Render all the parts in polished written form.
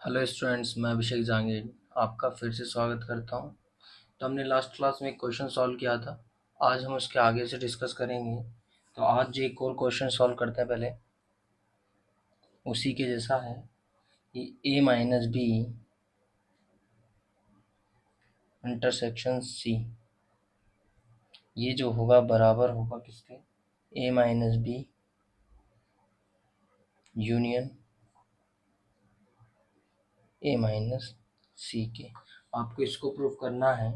Hello students, मैं अभिषेक जांगीर आपका फिर से स्वागत करता हूं। तो हमने लास्ट क्लास में एक क्वेश्चन सॉल्व किया था। आज हम उसके आगे से डिस्कस करेंगे। तो आज एक और क्वेश्चन सॉल्व करते हैं। पहले उसी के जैसा है कि a minus B intersection C, ये जो होगा बराबर होगा किसके? a minus B union a minus C के। आपको इसको प्रूव करना है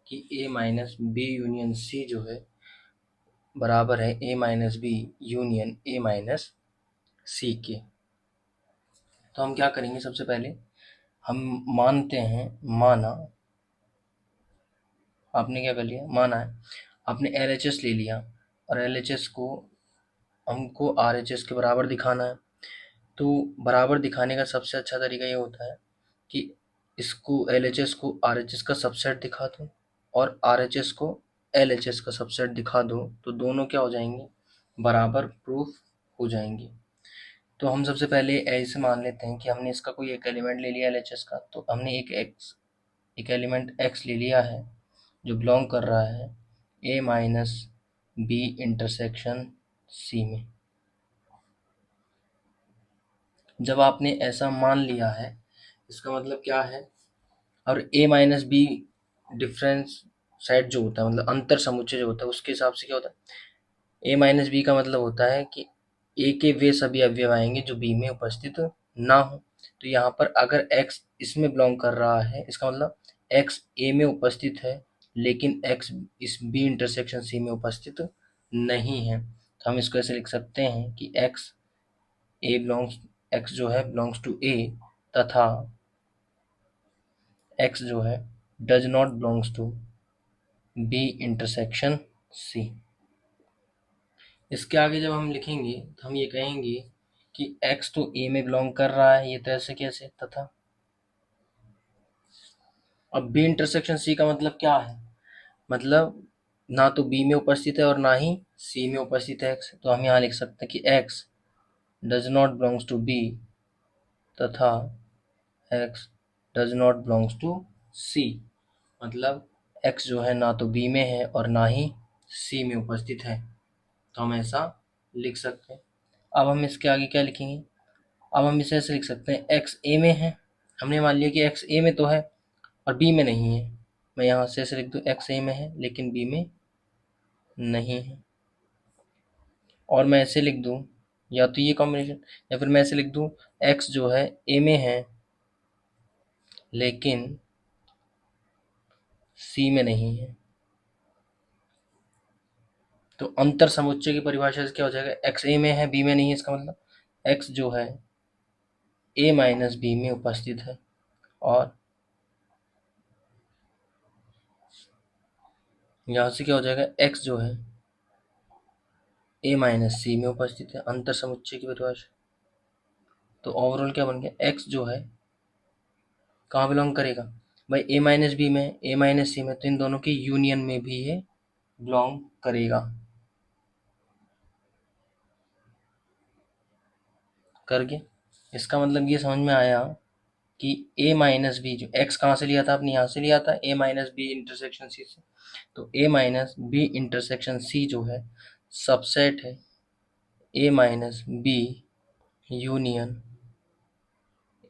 कि a minus B union C जो है बराबर है a minus B union a minus C के। तो हम क्या करेंगे, सबसे पहले हम मानते हैं, माना, आपने क्या कर लिया, माना है, आपने LHS ले लिया और LHS को हमको RHS के बराबर दिखाना है। तो बराबर दिखाने का सबसे अच्छा तरीका ये होता है कि इसको LHS को RHS का सबसेट दिखा दो और RHS को LHS का सबसेट दिखा दो, तो दोनों क्या हो जाएंगे, बराबर प्रूफ हो जाएंगे। तो हम सबसे पहले ऐसे मान लेते हैं कि हमने इसका कोई एक एलिमेंट ले लिया LHS का, तो हमने एक एलिमेंट x ले लिया है जो बिलोंग कर रहा है a minus B intersection c में। जब आपने ऐसा मान लिया है, इसका मतलब क्या है, और a minus B difference set जो होता है, मतलब अंतर समुच्चय जो होता है, उसके हिसाब से क्या होता है, a माइनस बी का मतलब होता है कि a के वे सभी अवयव आएंगे जो b में उपस्थित ना हो। तो यहाँ पर अगर x इसमें बिलोंग कर रहा है, इसका मतलब x a में उपस्थित है लेकिन x इस b इंटरसेक्शन c में उपस्थित नहीं है। तो हम इसको ऐसे लिख सकते हैं कि x जो है बिलोंग्स टू a, तथा x जो है does not belongs to b intersection c। इसके आगे जब हम लिखेंगे तो हम ये कहेंगे कि x तो a में बिलोंग कर रहा है, ये तो ऐसे कैसे, तथा अब b इंटरसेक्शन c का मतलब क्या है, मतलब ना तो b में उपस्थित है और ना ही c में उपस्थित है x। तो हम यहाँ लिख सकते हैं कि x does not belongs to b तथा x does not belongs to c। मतलब x जो है ना तो b में है और ना ही c में उपस्थित है। तो हम ऐसा लिख सकते हैं। अब हम इसके आगे क्या लिखेंगे, अब हम इसे ऐसे लिख सकते हैं x a में है। हमने मान लिया कि x a में तो है और b में नहीं है। मैं यहाँ से ऐसे लिख दूँ, x a में है लेकिन b में नहीं है। और मैं ऐसे लिख दूँ, या तो ये कॉम्बिनेशन, या फिर मैं ऐसे लिख दूँ, x जो है a में है लेकिन c में नहीं है। तो अंतर समुच्चय की परिभाषा से क्या हो जाएगा, x a में है b में नहीं है, इसका मतलब x जो है a माइनस बी में उपस्थित है और यहाँ से क्या हो जाएगा, x जो है a माइनस सी में उपस्थित है, अंतर समुच्चय की परिभाषा। तो ओवरऑल क्या बन गया, x जो है कहाँ बिलोंग करेगा भाई, a माइनस बी में, a माइनस सी में, तो इन दोनों की यूनियन में भी ये बिलोंग करेगा। कर गया। इसका मतलब ये समझ में आया कि a माइनस बी, जो x कहाँ से लिया था आपने, यहाँ से लिया था a minus B intersection C से। तो a minus B intersection C जो है सबसेट है a minus B union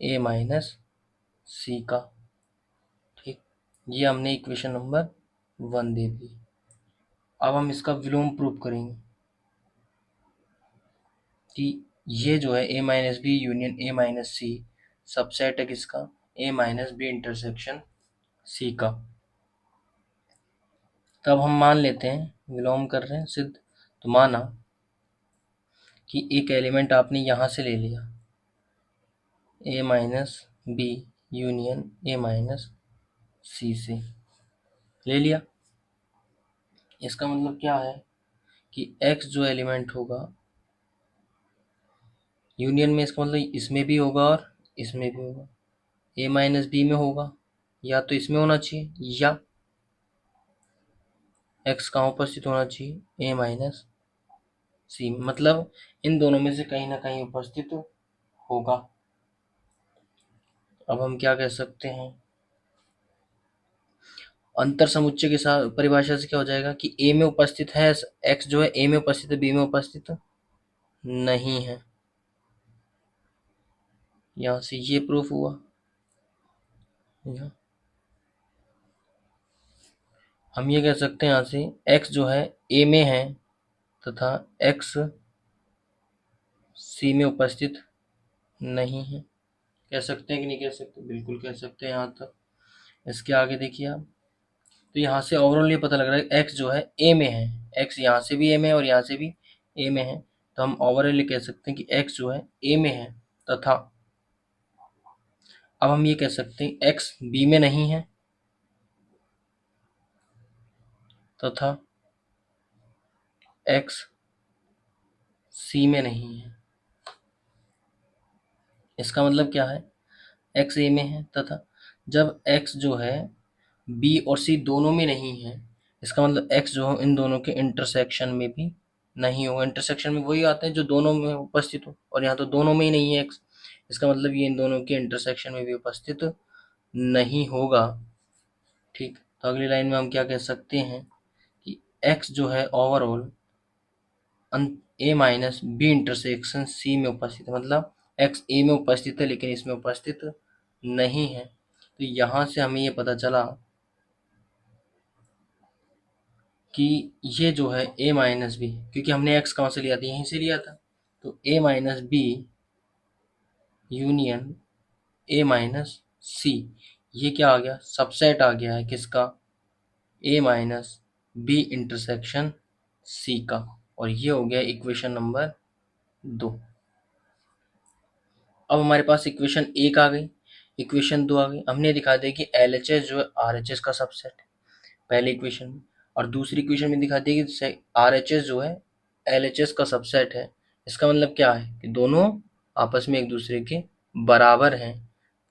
a minus C का। ठीक, ये हमने इक्वेशन नंबर 1 दे दी। अब हम इसका विलोम प्रूफ करेंगे कि ये जो है a minus B union a minus C subset है किसका, a minus B intersection C का। तब हम मान लेते हैं, विलोम कर रहे हैं सिद्ध। तो माना कि एक एलिमेंट आपने यहाँ से ले लिया a minus B union a minus C से ले लिया। इसका मतलब क्या है कि x जो एलिमेंट होगा यूनियन में, इसका मतलब इसमें भी होगा और इसमें भी होगा। a माइनस बी में होगा, या तो इसमें होना चाहिए, या x कहाँ उपस्थित होना चाहिए, a माइनस सी, मतलब इन दोनों में से कहीं ना कहीं उपस्थित होगा। अब हम क्या कह सकते हैं, अंतर समुच्चय के साथ परिभाषा से क्या हो जाएगा कि ए में उपस्थित है, एक्स जो है ए में उपस्थित है, बी में उपस्थित नहीं है। यहां से ये प्रूफ हुआ। यहाँ हम ये कह सकते हैं यहाँ से एक्स जो है ए में है तथा एक्स सी में उपस्थित नहीं है। कह सकते हैं कि नहीं कह सकते? बिल्कुल कह सकते हैं यहाँ तक। इसके आगे देखिए आप, तो यहाँ से ओवरऑल ये पता लग रहा है एक्स जो है ए में है, एक्स यहाँ से भी ए में है और यहाँ से भी ए में है, तो हम ओवरऑल ये कह सकते हैं कि एक्स जो है ए में है तथा अब हम ये कह सकते हैं एक्स बी में नहीं है तथा एक्स सी में नहीं है। इसका मतलब क्या है, एक्स ए में है तथा जब एक्स जो है बी और सी दोनों में नहीं है, इसका मतलब एक्स जो है इन दोनों के इंटरसेक्शन में भी नहीं होगा। इंटरसेक्शन में वही आते हैं जो दोनों में उपस्थित हो, और यहाँ तो दोनों में ही नहीं है एक्स, इसका मतलब ये इन दोनों के इंटरसेक्शन में भी उपस्थित नहीं होगा। ठीक, तो अगली लाइन में हम क्या कह सकते हैं कि एक्स जो है ओवरऑल ए माइनस बी इंटरसेक्शन सी में उपस्थित है, मतलब एक्स ए में उपस्थित है लेकिन इसमें उपस्थित नहीं है। तो यहाँ से हमें ये पता चला कि ये जो है ए माइनस बी, क्योंकि हमने एक्स कहाँ से लिया था, यहीं से लिया था, तो A minus B union A minus C, ये क्या आ गया, सबसेट आ गया है किसका, A minus B intersection C का, और ये हो गया इक्वेशन नंबर 2। अब हमारे पास इक्वेशन 1 आ गई, इक्वेशन 2 आ गई। हमने दिखा दिया कि एल एच एस जो है आर एच एस का सबसेट है पहले इक्वेशन में, और दूसरी इक्वेशन में दिखा दिया कि आर एच एस जो है एल एच एस का सबसेट है। इसका मतलब क्या है कि दोनों आपस में एक दूसरे के बराबर हैं।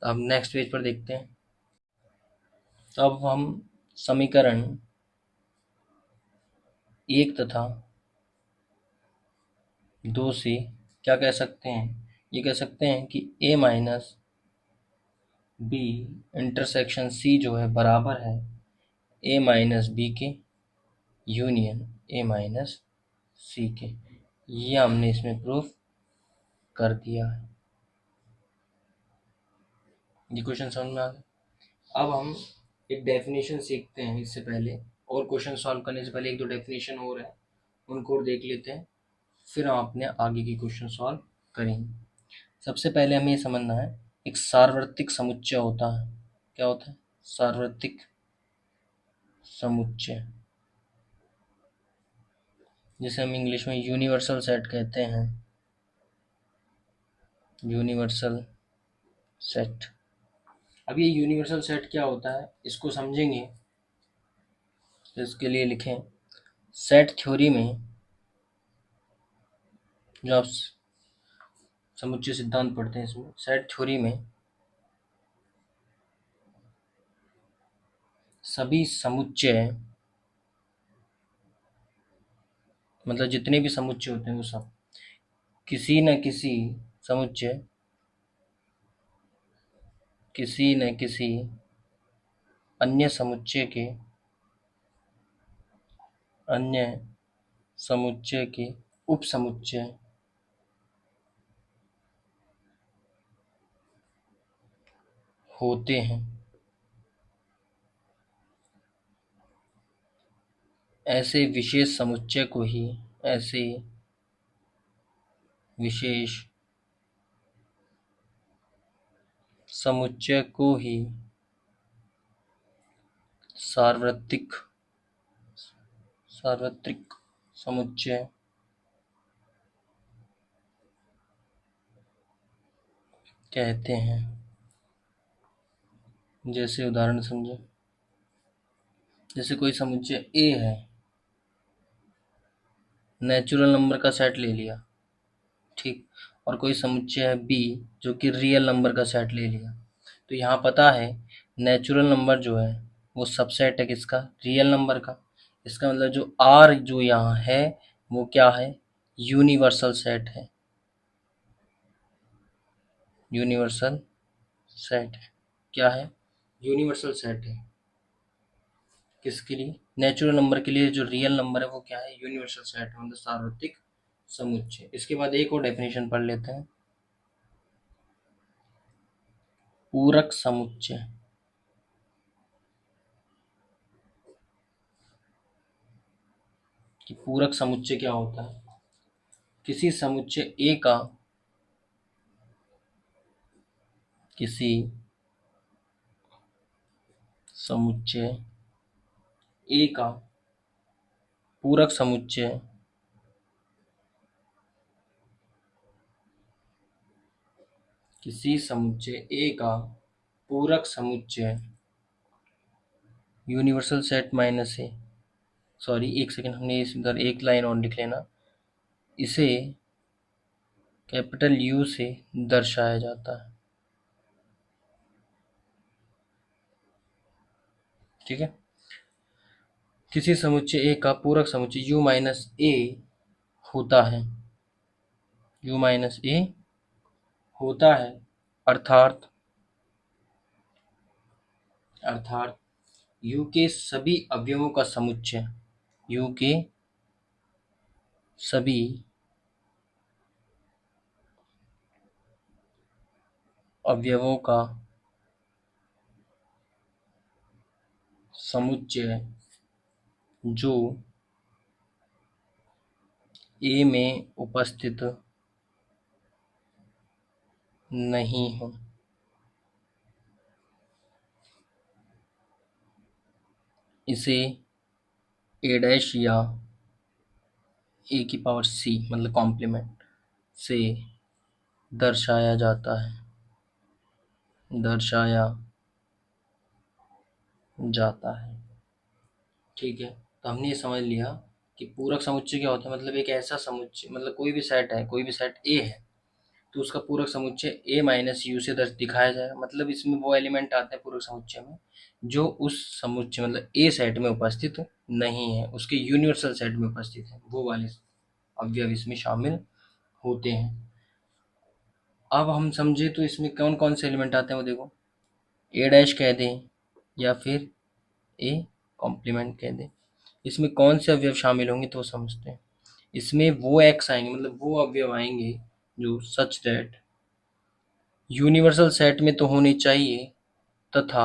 तो अब नेक्स्ट पेज पर देखते हैं। तो अब हम समीकरण 1 तथा 2 से क्या कह सकते हैं, ये कह सकते हैं कि ए माइनस बी इंटरसेक्शन सी जो है बराबर है ए माइनस बी के यूनियन ए माइनस सी के। ये हमने इसमें प्रूफ कर दिया है। ये क्वेश्चन समझ में आ गया। अब हम एक डेफिनेशन सीखते हैं इससे पहले, और क्वेश्चन सॉल्व करने से पहले एक दो डेफिनेशन और है, उनको और देख लेते हैं, फिर हम अपने आगे की क्वेश्चन सॉल्व करेंगे। सबसे पहले हमें ये समझना है, एक सार्वत्रिक समुच्चय होता है। क्या होता है? सार्वत्रिक समुच्चय, जिसे हम इंग्लिश में यूनिवर्सल सेट कहते हैं। Universal set. अब ये यूनिवर्सल सेट क्या होता है इसको समझेंगे, तो इसके लिए लिखें, सेट थ्योरी में जो आप समुच्चय सिद्धांत पढ़ते हैं, इसमें सेट थ्योरी में सभी समुच्चय, मतलब जितने भी समुच्चय होते हैं वो सब किसी न किसी समुच्चय, किसी न किसी अन्य समुच्चय के, अन्य समुच्चय के उपसमुच्चय होते हैं। ऐसे विशेष समुच्चय को ही, ऐसे विशेष समुच्चय को ही सार्वत्रिक, सार्वत्रिक समुच्चय कहते हैं। जैसे उदाहरण समझे, जैसे कोई समुच्चय ए है, नेचुरल नंबर का सेट ले लिया, ठीक, और कोई समुच्चय है बी जो कि रियल नंबर का सेट ले लिया, तो यहाँ पता है नेचुरल नंबर जो है वो सबसेट है किसका, रियल नंबर का। इसका मतलब जो आर जो यहाँ है वो क्या है, यूनिवर्सल सेट है, यूनिवर्सल सेट क्या है? यूनिवर्सल सेट है। किसके लिए? नेचुरल नंबर के लिए। जो रियल नंबर है वो क्या है? यूनिवर्सल सेट है, मतलब सार्वत्रिक समुच्चय। इसके बाद एक और डेफिनेशन पढ़ लेते हैं, पूरक समुच्चय। कि पूरक समुच्चय क्या होता है? किसी समुच्चय ए का किसी समुच्चय ए का पूरक समुच्चय किसी समुच्चय ए का पूरक समुच्चय यूनिवर्सल सेट माइनस ए, सॉरी एक सेकंड, हमने इस इधर एक लाइन और लिख लेना। इसे कैपिटल यू से दर्शाया जाता है। ठीक है। किसी समुच्चय ए का पूरक समुच्चय u माइनस ए होता है, u माइनस ए होता है, अर्थात अर्थात u के सभी अवयवों का समुच्चय, u के सभी अवयवों का समुच्चय जो ए में उपस्थित नहीं हो, इसे ए डैश या ए की पावर सी मतलब कॉम्प्लीमेंट से दर्शाया जाता है, दर्शाया जाता है। ठीक है। तो हमने ये समझ लिया कि पूरक समुच्चय क्या होता है। मतलब एक ऐसा समुच्चय, मतलब कोई भी सेट है, कोई भी सेट ए है तो उसका पूरक समुच्चय ए माइनस यू से दिखाया जाएगा। मतलब इसमें वो एलिमेंट आते हैं पूरक समुच्चय में जो उस समुच्चय मतलब ए सेट में उपस्थित नहीं है, उसके यूनिवर्सल सेट में उपस्थित है, वो वाले अवयव इसमें शामिल होते हैं। अब हम समझे तो इसमें कौन कौन से एलिमेंट आते हैं वो देखो। ए डैश कह दें या फिर ए कॉम्प्लीमेंट कह दें, इसमें कौन से अवयव शामिल होंगे तो समझते हैं। इसमें वो एक्स आएंगे, मतलब वो अवयव आएंगे जो सच दैट यूनिवर्सल सेट में तो होने चाहिए तथा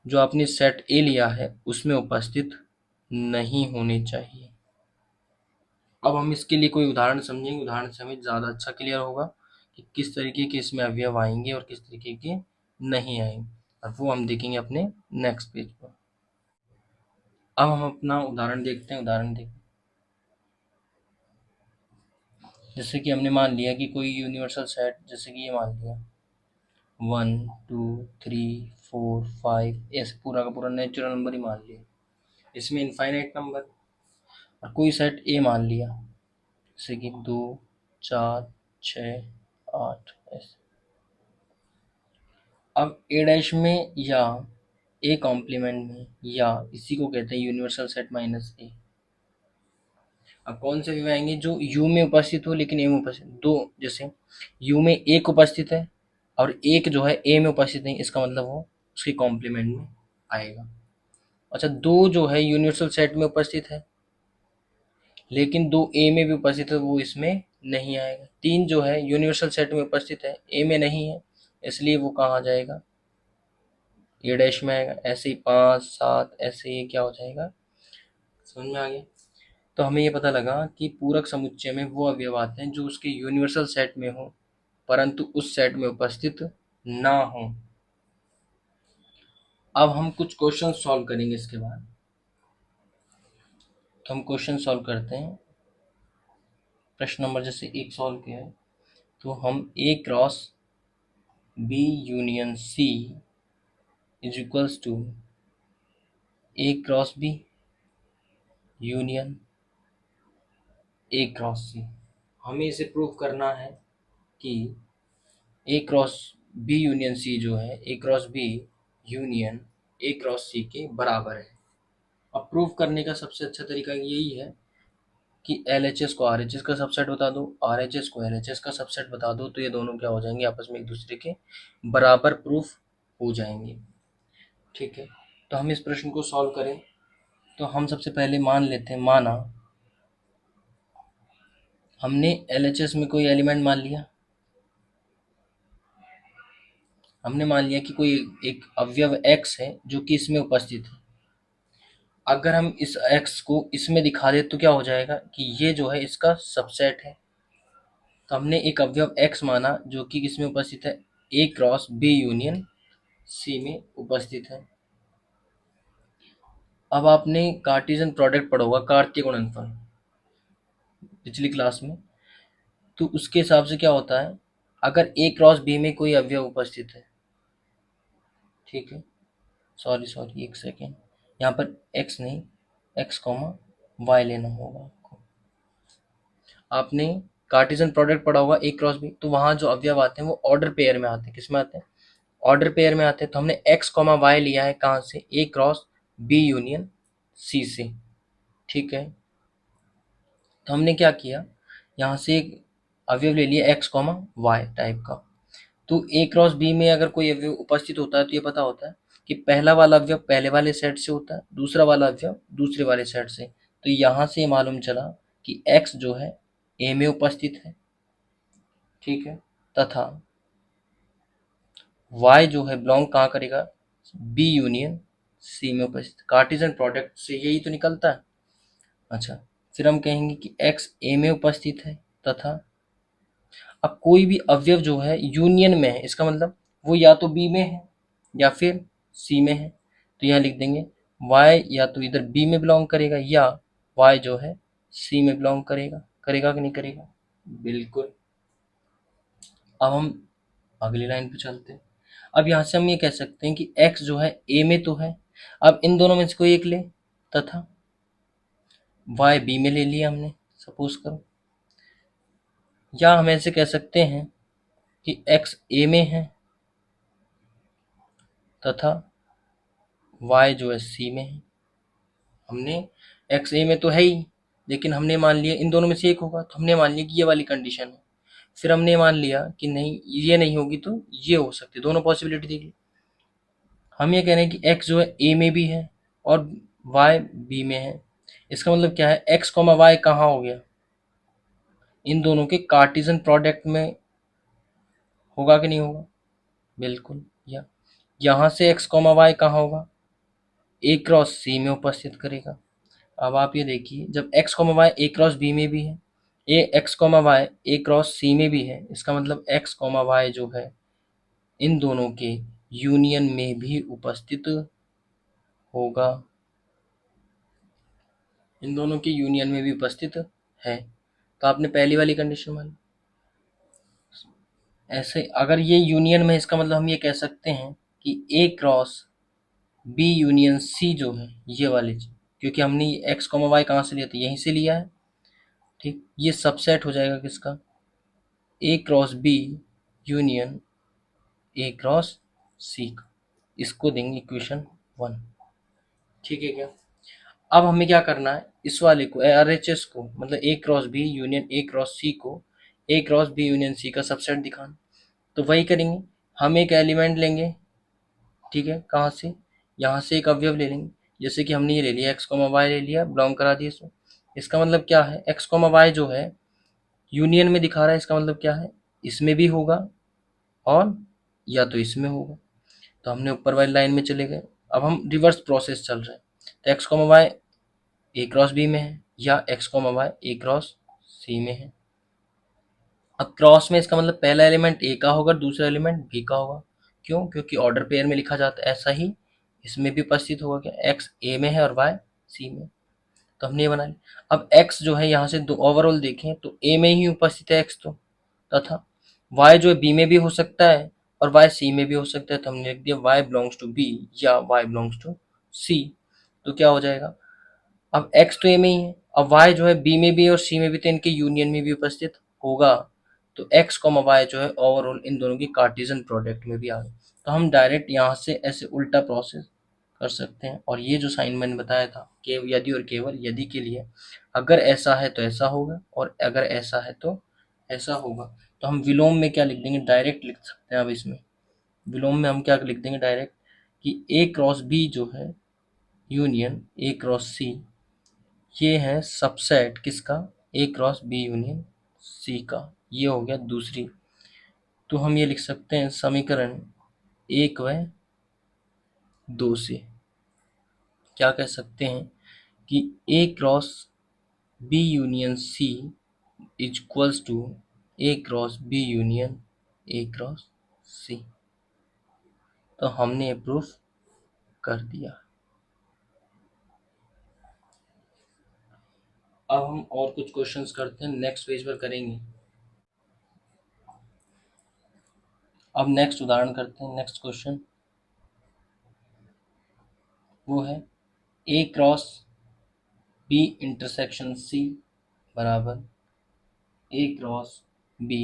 जो आपने सेट ए लिया है उसमें उपस्थित नहीं होने चाहिए। अब हम इसके लिए कोई उदाहरण समझेंगे, उदाहरण से हमें ज़्यादा अच्छा क्लियर होगा कि किस तरीके के इसमें अवयव आएंगे और किस तरीके के नहीं आएंगे, और वो हम देखेंगे अपने नेक्स्ट पेज पर। अब हम अपना उदाहरण देखते हैं। उदाहरण देख, जैसे कि हमने मान लिया कि कोई यूनिवर्सल सेट, जैसे कि ये मान लिया 1 2 3 4 5, ऐसे पूरा का पूरा नेचुरल नंबर ही मान लिया, इसमें इनफाइनाइट नंबर। और कोई सेट ए मान लिया जैसे कि 2 4 6 8 ऐसे। अब ए डैश में या ए कॉम्प्लीमेंट में या इसी को कहते हैं यूनिवर्सल सेट माइनस ए। अब कौन से भी आएंगे जो यू में उपस्थित हो लेकिन ए में उपस्थित दो, जैसे यू में एक उपस्थित है और एक जो है ए में उपस्थित नहीं, इसका मतलब वो उसके कॉम्प्लीमेंट में आएगा। अच्छा, दो जो है यूनिवर्सल सेट में उपस्थित है लेकिन दो ए में भी उपस्थित है, वो इसमें नहीं आएगा। तीन जो है यूनिवर्सल सेट में उपस्थित है, ए में नहीं है, इसलिए वो कहाँ आ जाएगा? ए डैश में आएगा। ऐसे ही 5 7 ऐसे ही क्या हो जाएगा? समझ में आ गया? तो हमें ये पता लगा कि पूरक समुच्चय में वो अवयव आते हैं जो उसके यूनिवर्सल सेट में हो परंतु उस सेट में उपस्थित ना हो। अब हम कुछ क्वेश्चन सॉल्व करेंगे इसके बाद। तो हम क्वेश्चन सॉल्व करते हैं। प्रश्न नंबर जैसे 1 सॉल्व किया है तो हम A cross B union C is equals to A cross B union A cross C. हमें इसे प्रूव करना है कि A cross B union C जो है A cross B union A cross C के बराबर है। अब प्रूव करने का सबसे अच्छा तरीका यही है कि LHS को RHS का सबसेट बता दो, RHS को LHS का सबसेट बता दो, तो ये दोनों क्या हो जाएंगे, आपस में एक दूसरे के बराबर प्रूफ हो जाएंगे। ठीक है, तो हम इस प्रश्न को सॉल्व करें तो हम सबसे पहले मान लेते हैं, माना हमने LHS में कोई एलिमेंट मान लिया, हमने मान लिया कि कोई एक अवयव x है जो कि इसमें उपस्थित है। अगर हम इस x को इसमें दिखा दे तो क्या हो जाएगा कि ये जो है इसका सबसेट है। तो हमने एक अवयव x माना जो कि किसमें उपस्थित है, A cross B union C में उपस्थित है। अब आपने कार्टेशियन प्रोडक्ट पढ़ा होगा, कार्तीय गुणनफल, पिछली क्लास में, तो उसके हिसाब से क्या होता है, अगर A क्रॉस B में कोई अवयव उपस्थित है, ठीक है, सॉरी एक सेकेंड, यहाँ पर x नहीं, x कॉमा y लेना होगा आपको। आपने कार्टेशियन प्रोडक्ट पढ़ा होगा A क्रॉस B, तो वहाँ जो अवयव आते हैं वो ऑर्डर पेयर में आते हैं। किस में आते हैं, ऑर्डर पेयर में आते हैं। तो हमने x कॉमा y लिया है कहाँ से, A cross B union C से, ठीक है। तो हमने क्या किया, यहाँ से एक अवयव ले लिया x कॉमा वाई टाइप का। तो A क्रॉस B में अगर कोई अवयव उपस्थित होता है तो ये पता होता है कि पहला वाला अवयव पहले वाले सेट से होता है, दूसरा वाला अवयव दूसरे वाले सेट से। तो यहाँ से मालूम चला कि x जो है A में उपस्थित है, ठीक है, तथा y जो है बिलोंग कहाँ करेगा, B यूनियन C में उपस्थित। कार्टेशियन प्रोडक्ट से यही तो निकलता है। अच्छा, फिर हम कहेंगे कि x A में उपस्थित है तथा अब कोई भी अवयव जो है यूनियन में है, इसका मतलब वो या तो बी में है या फिर सी में है। तो यहाँ लिख देंगे y या तो इधर बी में बिलोंग करेगा या y जो है सी में बिलोंग करेगा। करेगा कि नहीं करेगा, बिल्कुल। अब हम अगली लाइन पे चलते हैं। अब यहाँ से हम ये कह सकते हैं कि x जो है a में तो है, अब इन दोनों में से कोई एक ले, तथा y b में ले लिया हमने, सपोज करो। या हम ऐसे कह सकते हैं कि x a में है तथा y जो है सी में है। हमने x a में तो है ही, लेकिन हमने मान लिया इन दोनों में से एक होगा, तो हमने मान लिया कि ये वाली कंडीशन है। फिर हमने मान लिया कि नहीं ये नहीं होगी तो ये हो सकती है, दोनों पॉसिबिलिटी देख ली। हम ये कह रहे हैं कि x जो है a में भी है और y b में है। इसका मतलब क्या है, x कॉमा y कहाँ हो गया, इन दोनों के कार्टेशियन प्रोडक्ट में होगा कि नहीं होगा, बिल्कुल। या यहाँ से x कॉमा y कहाँ होगा, a क्रॉस c में उपस्थित करेगा। अब आप ये देखिए, जब x कॉमा वाई ए क्रॉस बी में भी है, ए एक्स कॉमा वाई ए क्रॉस सी में भी है, इसका मतलब x कॉमा वाई जो है इन दोनों के यूनियन में भी उपस्थित होगा, इन दोनों के यूनियन में भी उपस्थित है। तो आपने पहली वाली कंडीशन मानी। ऐसे अगर ये यूनियन में, इसका मतलब हम ये कह सकते हैं कि A cross B union C जो है ये वाली चीज, क्योंकि हमने एक्स कॉमा वाई कहाँ से लिया था, यहीं से लिया है, ठीक। ये सबसेट हो जाएगा किसका, A cross B union A cross C का। इसको देंगे इक्वेशन 1, ठीक है क्या। अब हमें क्या करना है, इस वाले को RHS को, मतलब A cross B union A cross C को A cross B union C का सबसेट दिखाना। तो वही करेंगे, हम एक एलिमेंट लेंगे, ठीक है, कहाँ से, यहाँ से एक अवयव ले लेंगे। जैसे कि हमने ये ले लिया एक्स कॉमा वाई ले लिया, बिलोंग करा दिया इसको। इसका मतलब क्या है, एक्स कॉमा वाई जो है यूनियन में दिखा रहा है, इसका मतलब क्या है, इसमें भी होगा और या तो इसमें होगा। तो हमने ऊपर वाली लाइन में चले गए। अब हम रिवर्स प्रोसेस चल रहे हैं, तो एक्स कॉमा वाई ए क्रॉस बी में है या एक्स कॉमा वाई ए क्रॉस सी में है। अब क्रॉस में इसका मतलब पहला एलिमेंट ए का होगा, दूसरा एलिमेंट बी का होगा। क्यों, क्योंकि ऑर्डर पेयर में लिखा जाता है, ऐसा ही इसमें भी उपस्थित होगा क्या, एक्स ए में है और वाई सी में। तो हमने ये बना लिया। अब एक्स जो है यहाँ से दो ओवरऑल देखें तो ए में ही उपस्थित है एक्स, तो तथा y जो है b में भी हो सकता है और y c में भी हो सकता है। तो हमने लिख दिया y बिलोंग्स टू b या y बिलोंग्स टू c। तो क्या हो जाएगा, अब x तो a में ही है, अब y जो है b में भी और c में भी, तो इनके यूनियन में भी उपस्थित होगा। तो x y जो है ओवरऑल इन दोनों की कार्टेशियन प्रोडक्ट में भी आ गए। तो हम डायरेक्ट यहाँ से ऐसे उल्टा प्रोसेस कर सकते हैं। और ये जो साइन मैंने बताया था कि यदि और केवल यदि के लिए, अगर ऐसा है तो ऐसा होगा और अगर ऐसा है तो ऐसा होगा। तो हम विलोम में क्या लिख देंगे, डायरेक्ट लिख सकते हैं। अब इसमें विलोम में हम क्या लिख देंगे डायरेक्ट, कि ए क्रॉस बी जो है यूनियन ए क्रॉस सी, ये है सबसेट किसका, A cross B union C का। ये हो गया दूसरी। तो हम ये लिख सकते हैं समीकरण 1 व 2 से क्या कह सकते हैं कि A cross B union C is equals to A cross B union A cross C. तो हमने ये प्रूफ कर दिया। अब हम और कुछ क्वेश्चंस करते हैं, नेक्स्ट पेज पर करेंगे। अब नेक्स्ट उदाहरण करते हैं। नेक्स्ट क्वेश्चन वो है A cross B intersection C बराबर A cross B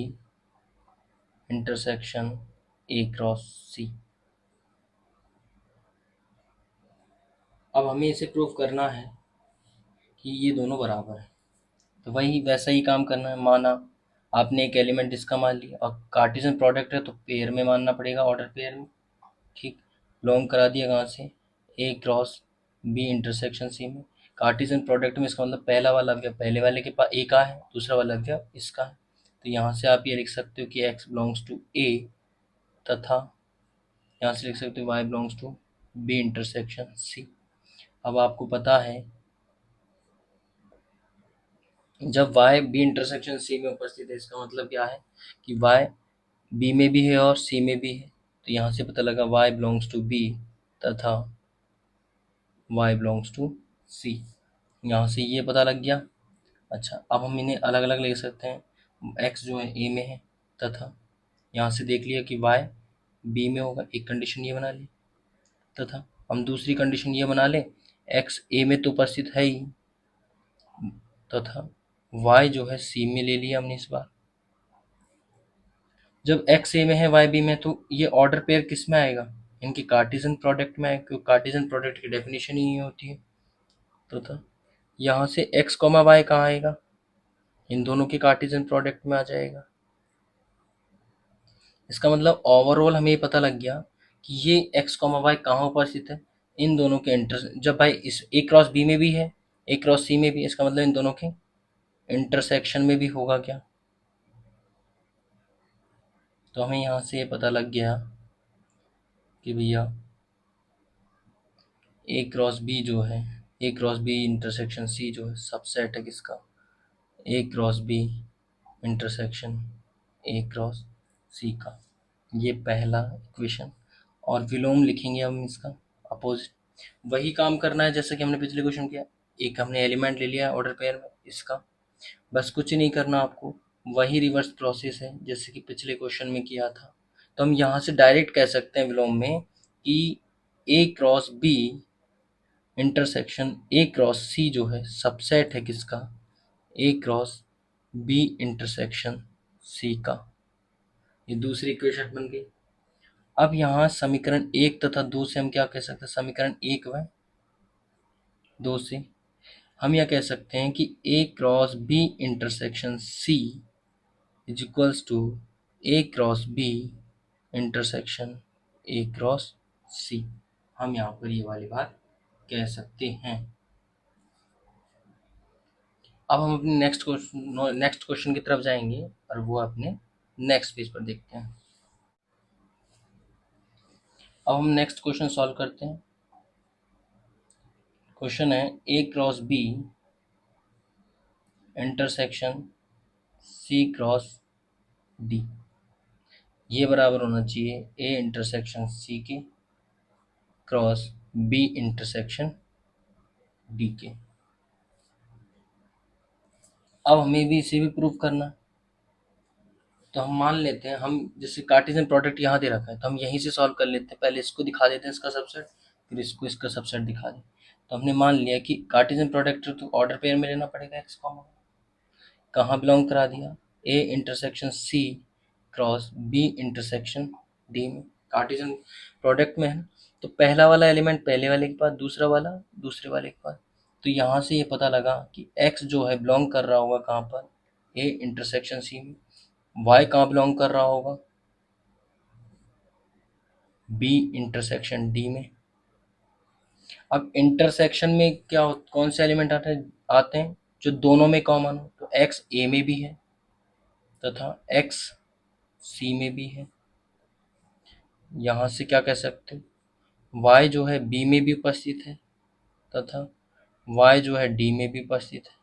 intersection A cross C. अब हमें इसे प्रूव करना है कि ये दोनों बराबर हैं। तो वही वैसा ही काम करना है। माना आपने एक एलिमेंट इसका मान लिया और कार्टेशियन प्रोडक्ट है तो पेयर में मानना पड़ेगा, ऑर्डर पेयर में। ठीक, लॉन्ग करा दिया कहाँ से, ए क्रॉस बी इंटरसेक्शन सी में। कार्टेशियन प्रोडक्ट में इसका मतलब पहला वाला अवयव पहले वाले के पास ए का है, दूसरा वाला अवयव इसका है। तो यहाँ से आप ये लिख सकते हो कि एक्स बिलोंग्स टू ए, तथा यहाँ से लिख सकते हो Y belongs to B intersection C. अब आपको पता है जब y बी इंटरसेक्शन सी में उपस्थित है, इसका मतलब क्या है कि y बी में भी है और सी में भी है। तो यहाँ से पता लगा y बिलोंग्स टू बी तथा y बिलोंग्स टू सी। यहाँ से ये पता लग गया। अच्छा, अब हम इन्हें अलग अलग ले सकते हैं। x जो है a में है तथा यहाँ से देख लिया कि y b में होगा, एक कंडीशन ये बना ली। तथा हम दूसरी कंडीशन ये बना लें, x a में तो उपस्थित है ही, तथा y जो है c में ले लिया हमने इस बार। जब x a में है y b में, तो ये ऑर्डर पेयर किस में आएगा, इनकी कार्टेशियन प्रोडक्ट में आएगा, क्योंकि कार्टेशियन प्रोडक्ट की डेफिनेशन ही ये होती है। तो यहाँ से x कॉमा y कहाँ आएगा, इन दोनों के कार्टेशियन प्रोडक्ट में आ जाएगा। इसका मतलब ओवरऑल हमें ये पता लग गया कि ये x कॉमा y कहाँ उपस्थित है, इन दोनों के जब भाई इस a क्रॉस b में भी है, a क्रॉस c में भी, इसका मतलब इन दोनों के इंटरसेक्शन में भी होगा क्या। तो हमें यहाँ से ये पता लग गया कि भैया ए क्रॉस बी जो है, A cross B intersection C जो है सबसेट है किसका, A cross B intersection A cross C का। ये पहला इक्वेशन। और विलोम लिखेंगे हम इसका अपोजिट। वही काम करना है जैसे कि हमने पिछले क्वेश्चन किया। एक हमने एलिमेंट ले लिया ऑर्डर पेयर में इसका, बस कुछ नहीं करना आपको, वही रिवर्स प्रोसेस है जैसे कि पिछले क्वेश्चन में किया था। तो हम यहाँ से डायरेक्ट कह सकते हैं विलोम में कि A cross B intersection A cross C जो है सबसेट है किसका, A cross B intersection C का। ये दूसरी इक्वेशन बन गई। अब यहाँ समीकरण 1 तथा 2 से हम क्या कह सकते हैं, समीकरण 1 व 2 से हम यह कह सकते हैं कि A cross B intersection C is equals to A cross B intersection A cross C. हम यहाँ पर ये वाली बात कह सकते हैं। अब हम अपने नेक्स्ट क्वेश्चन की तरफ जाएंगे और वो अपने नेक्स्ट पेज पर देखते हैं। अब हम नेक्स्ट क्वेश्चन सॉल्व करते हैं। क्वेश्चन है A cross B intersection C cross D, ये बराबर होना चाहिए ए इंटरसेक्शन सी के क्रॉस बी इंटरसेक्शन डी के। अब हमें भी इसे भी प्रूव करना है। तो हम मान लेते हैं, हम जैसे कार्टेशियन प्रोडक्ट यहाँ दे रखा है तो हम यहीं से सॉल्व कर लेते हैं। पहले इसको दिखा देते हैं इसका सबसेट, फिर इसको इसका सबसेट दिखा दें। तो हमने मान लिया कि कार्टेशियन प्रोडक्ट तो ऑर्डर पेयर में लेना पड़ेगा एक्स कॉमा, कहाँ बिलोंग करा दिया, A intersection C cross B intersection D में। कार्टेशियन प्रोडक्ट में है ना, तो पहला वाला एलिमेंट पहले वाले के पास, दूसरा वाला दूसरे वाले के पास। तो यहाँ से ये पता लगा कि x जो है बिलोंग कर रहा होगा कहाँ पर, ए इंटरसेक्शन सी में। y कहाँ बिलोंग कर रहा होगा, बी इंटरसेक्शन डी में। अब इंटरसेक्शन में कौन से एलिमेंट आते हैं जो दोनों में कॉमन हो, तो x ए में भी है तथा x सी में भी है। यहाँ से क्या कह सकते हैं, y जो है b में भी उपस्थित है तथा y जो है डी में भी उपस्थित है।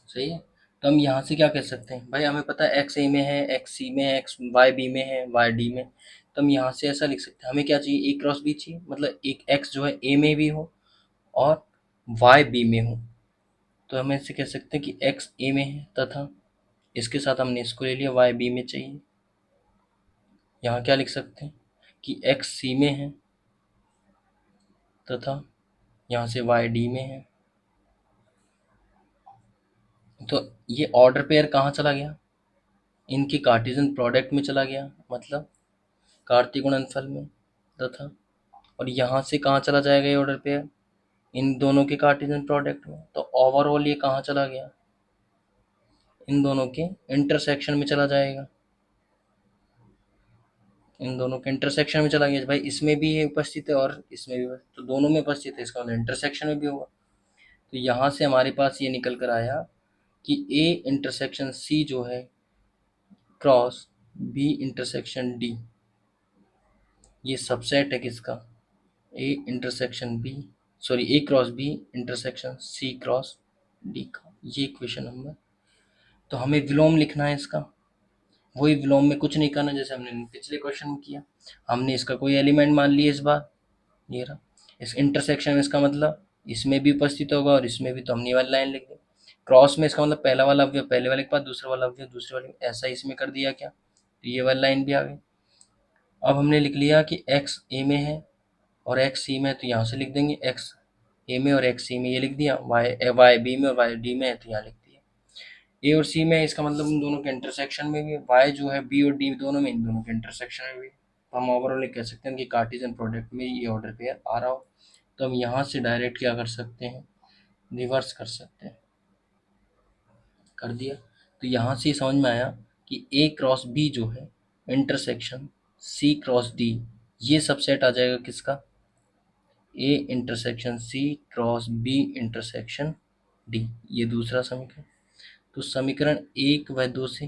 सही है। तो हम यहाँ से क्या कह सकते हैं, भाई हमें पता है x ए में है, x सी में है, x y बी में है, y डी में। तो हम यहाँ से ऐसा लिख सकते हैं, हमें क्या चाहिए, ए क्रॉस बी चाहिए, मतलब एक x जो है ए में भी हो और y बी में हो। तो हम ऐसे कह सकते हैं कि x ए में है तथा इसके साथ हमने इसको ले लिया, y बी में चाहिए। यहाँ क्या लिख सकते हैं कि x सी में है तथा यहाँ से y डी में है। तो ये ऑर्डर पेयर कहाँ चला गया, इनके कार्टेशियन प्रोडक्ट में चला गया, मतलब कार्तीय गुणनफल में तथा, और यहाँ से कहाँ चला जाएगा ये ऑर्डर पेयर, इन दोनों के कार्टेशियन प्रोडक्ट में। तो ओवरऑल ये कहाँ चला गया, इन दोनों के इंटरसेक्शन में चला जाएगा, इन दोनों के इंटरसेक्शन में चला गया। भाई इसमें भी ये उपस्थित है और इसमें भी उपस्थित, तो दोनों में उपस्थित है, इसका मतलब इंटरसेक्शन में भी होगा। तो यहाँ से हमारे पास ये निकल कर आया कि ए इंटरसेक्शन सी जो है क्रॉस बी इंटरसेक्शन डी, ये सबसेट है किसका, A intersection B, sorry A cross B intersection C cross D का। ये इक्वेशन नंबर। तो हमें विलोम लिखना है इसका, वही विलोम में कुछ नहीं करना जैसे हमने पिछले क्वेश्चन में किया। हमने इसका कोई एलिमेंट मान लिया इस बार, ये रहा इस इंटरसेक्शन में, इसका मतलब इसमें भी उपस्थित होगा और इसमें भी, तो हमने वाली लाइन लिख दी। क्रॉस में इसका मतलब पहला वाला अवयव पहले वाले के पास, दूसरा वाला अवयव दूसरे वाले, ऐसा इसमें कर दिया क्या, तो ये वाली लाइन भी आ गई। अब हमने लिख लिया कि x ए में है और x सी में है, तो यहाँ से लिख देंगे x ए में और x सी में, ये लिख दिया। y बी में और y डी में है, तो यहाँ लिख दिया। ए और सी में, इसका मतलब उन दोनों के इंटरसेक्शन में भी है, y जो है बी और डी दोनों में, इन दोनों के इंटरसेक्शन में भी है। तो हम ओवरऑल कह सकते हैं कि कार्टेशियन प्रोडक्ट में ये ऑर्डर पेयर आ रहा हो। तो हम यहाँ से डायरेक्ट क्या कर सकते हैं, रिवर्स कर सकते हैं। कर दिया। तो यहाँ से समझ में आया कि ए क्रॉस बी जो है इंटरसेक्शन सी क्रॉस डी, ये सबसेट आ जाएगा किसका, A intersection C cross B intersection D. ये दूसरा समीकरण। तो समीकरण 1 व 2 से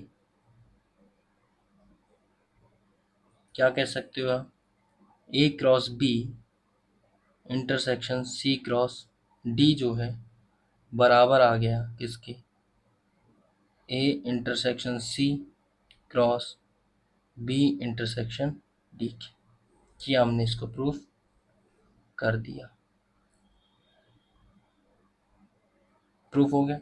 क्या कह सकते हो आप, A cross B intersection C cross D जो है बराबर आ गया किसके, A intersection C cross B intersection D के। किया हमने इसको प्रूफ कर दिया, प्रूफ हो गया।